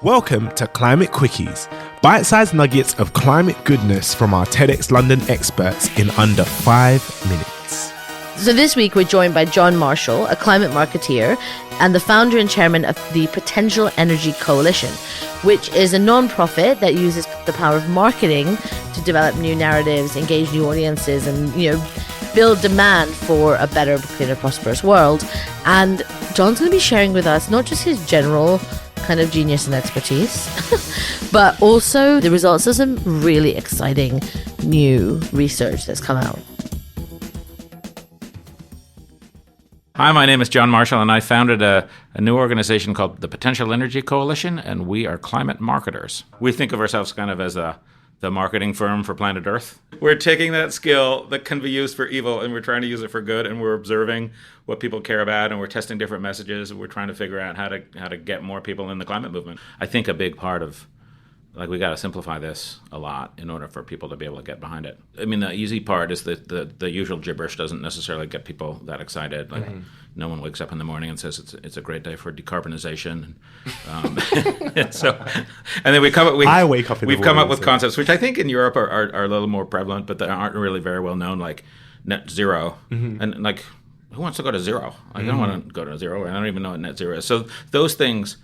Welcome to Climate Quickies, bite-sized nuggets of climate goodness from our TEDxLondon experts in under 5 minutes. So this week we're joined by John Marshall, a climate marketeer and the founder and chairman of the Potential Energy Coalition, which is a non-profit that uses the power of marketing to develop new narratives, engage new audiences, and build demand for a better, cleaner, prosperous world. And John's going to be sharing with us not just his general kind of genius and expertise, but also the results of some really exciting new research that's come out. Hi, my name is John Marshall, and I founded a new organization called the Potential Energy Coalition, and we are climate marketers. We think of ourselves kind of as the marketing firm for planet Earth. We're taking that skill that can be used for evil, and we're trying to use it for good, and we're observing what people care about, and we're testing different messages, and we're trying to figure out how to get more people in the climate movement. I think a big part of, we got to simplify this a lot in order for people to be able to get behind it. I mean, the easy part is that the usual gibberish doesn't necessarily get people that excited. No one wakes up in the morning and says it's a great day for decarbonisation. And then we've come up with concepts which I think in Europe are a little more prevalent, but that aren't really very well known, like net zero. And who wants to go to zero? I don't want to go to zero. I don't even know what net zero is. So those things,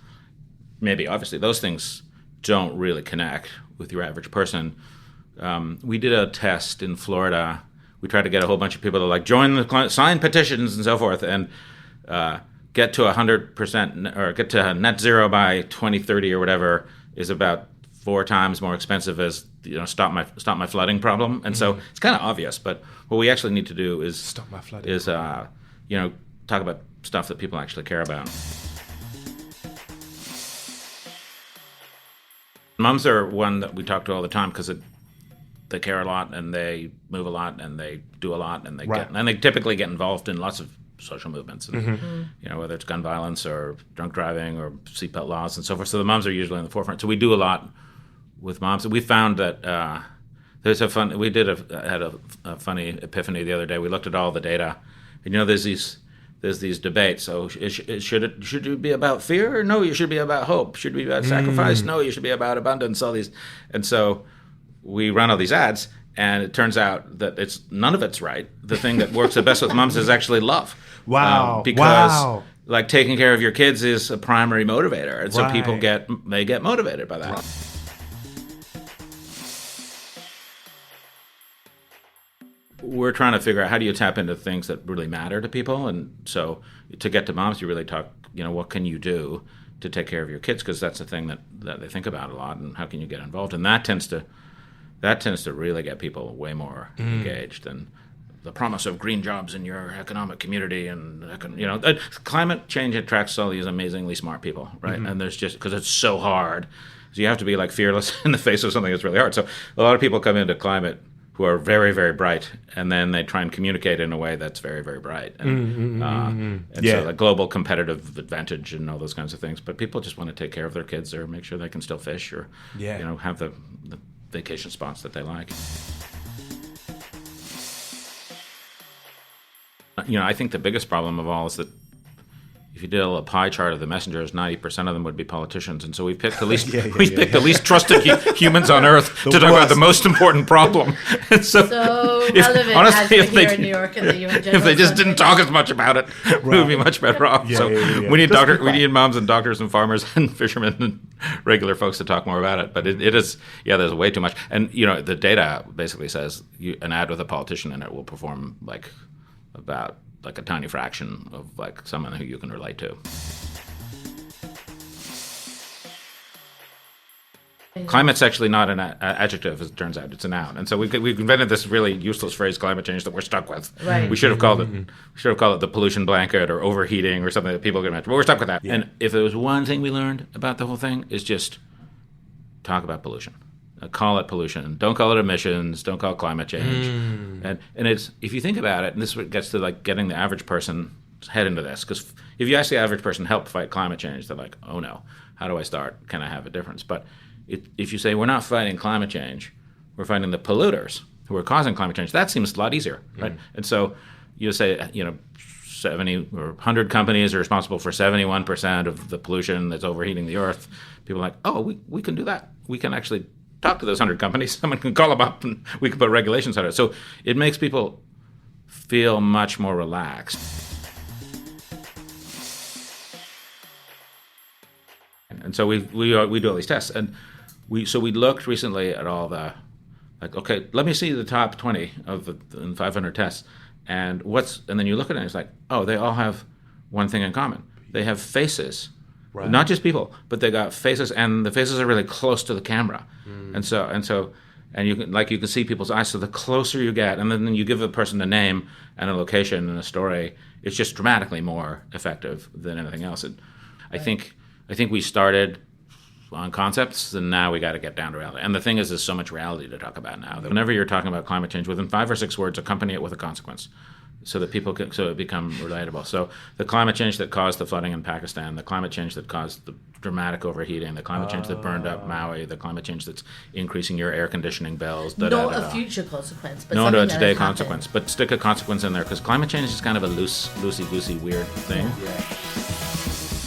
obviously those things don't really connect with your average person. We did a test in Florida. We tried to get a whole bunch of people to join the sign petitions and so forth, and get to 100% or get to net zero by 2030 or whatever is about 4 times more expensive as stop my flooding problem. And so it's kind of obvious, but what we actually need to do is stop my flooding. Is talk about stuff that people actually care about. Moms are one that we talk to all the time because they care a lot and they move a lot and they do a lot and they typically get involved in lots of social movements, and, whether it's gun violence or drunk driving or seatbelt laws and so forth. So the moms are usually in the forefront. So we do a lot with moms. We found that had a funny epiphany the other day. We looked at all the data, and there's these debates. So should it be about fear? No, you should be about hope. Should it be about sacrifice? No, you should be about abundance. All these, and so we run all these ads, and it turns out that none of it's right. The thing that works the best with moms is actually love. Wow! Because taking care of your kids is a primary motivator, and so people get motivated by that. We're trying to figure out how do you tap into things that really matter to people, and so to get to moms, you really talk. What can you do to take care of your kids? Because that's the thing that they think about a lot, and how can you get involved? And that tends to really get people way more engaged than the promise of green jobs in your economic community. And climate change attracts all these amazingly smart people, right? And there's just because it's so hard, so you have to be fearless in the face of something that's really hard. So a lot of people come into climate who are very, very bright, and then they try and communicate in a way that's very, very bright. And, so the global competitive advantage and all those kinds of things. But people just want to take care of their kids or make sure they can still fish or have the vacation spots that they like. I think the biggest problem of all is that if you did a pie chart of the messengers, 90% of them would be politicians, and so we picked the least picked the least trusted humans on Earth to talk about the most important problem. So relevant, honestly, here in New York and the UN General if they just didn't talk as much about it, we would be much better off. We need we need moms and doctors and farmers and fishermen and regular folks to talk more about it. But it is there's way too much, and the data basically says an ad with a politician in it will perform about a tiny fraction of someone who you can relate to. Climate's actually not an adjective, as it turns out. It's a noun, and so we've invented this really useless phrase, climate change, that we're stuck with. Right. We should have called it the pollution blanket or overheating or something that people can imagine. But we're stuck with that. Yeah. And if there was one thing we learned about the whole thing, is just talk about pollution. Call it pollution. Don't call it emissions. Don't call it climate change. And it's, if you think about it, and this gets to getting the average person's head into this, because if you ask the average person help fight climate change, they're like, oh no, how do I start? Can I have a difference? But if you say we're not fighting climate change, we're fighting the polluters who are causing climate change, that seems a lot easier, right? And so you say, 70 or 100 companies are responsible for 71% of the pollution that's overheating the earth. People are like, oh, we can do that. We can actually talk to those 100 companies. Someone can call them up and we can put regulations on it. So it makes people feel much more relaxed. And so we do all these tests. And we looked recently at all the, like, okay, let me see the top 20 of the 500 tests. And then you look at it and it's like, oh, they all have one thing in common. They have faces. Right. Not just people, but they got faces, and the faces are really close to the camera. And you can see people's eyes. So the closer you get, and then you give a person a name and a location and a story, it's just dramatically more effective than anything else. And I think we started on concepts, and now we got to get down to reality. And the thing is, there's so much reality to talk about now that whenever you're talking about climate change, within 5 or 6 words, accompany it with a consequence, so that so it become relatable. So the climate change that caused the flooding in Pakistan, the climate change that caused the dramatic overheating, the climate change that burned up Maui, the climate change that's increasing your air conditioning bills. Not a future consequence, but no, something a that today has consequence. happened. But stick a consequence in there, because climate change is kind of a loosey-goosey, weird thing. Yeah.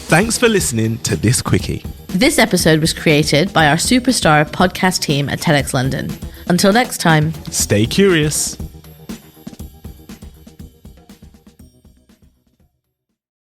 Thanks for listening to this quickie. This episode was created by our superstar podcast team at TEDxLondon. Until next time, stay curious.